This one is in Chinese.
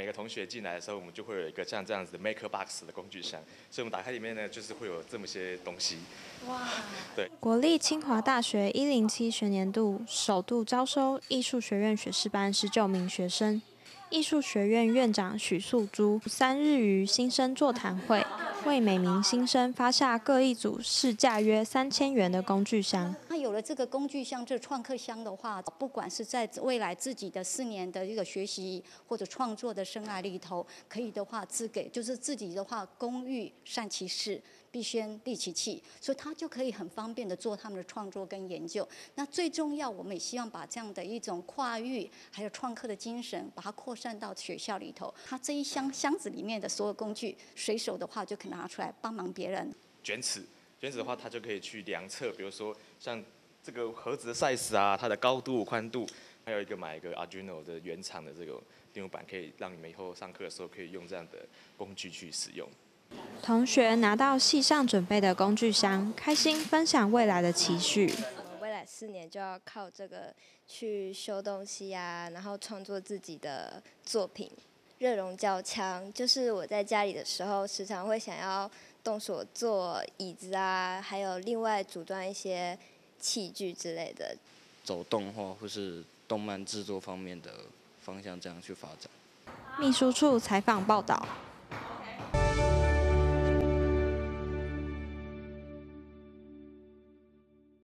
个同学进来的时候，我们就会有一个像这样子的 Maker Box 的工具箱，所以我们打开里面呢，就是会有这么些东西。哇！对。国立清华大学107学年度首度招收艺术学院学士班19名学生。艺术学院院长许素珠3日于新生座谈会，为每名新生发下各一组市价约3000元的工具箱。那有了这个工具箱，这个创客箱的话，不管是在未来自己的4年的一个学习或者创作的生涯里头，可以的话就是自己的话，工欲善其事，必先利其器，所以他就可以很方便的做他们的创作跟研究。那最重要，我们也希望把这样的一种跨域还有创客的精神，把它扩散到学校里头。它这一箱子里面的所有工具，随手的话就可以拿出来帮忙别人。卷尺的话，它就可以去量测，比如说像这个盒子的 size 啊，它的高度、宽度，还有买一个 Arduino 的原厂的这个电路板，可以让你们以后上课的时候可以用这样的工具去使用。同学拿到系上准备的工具箱，开心分享未来的期许。未来4年就要靠这个去修东西啊，然后创作自己的作品。热熔较强，就是我在家里的时候，时常会想要动手做椅子啊，还有另外组装一些器具之类的。走动画或是动漫制作方面的方向，这样去发展。秘书处采访报道。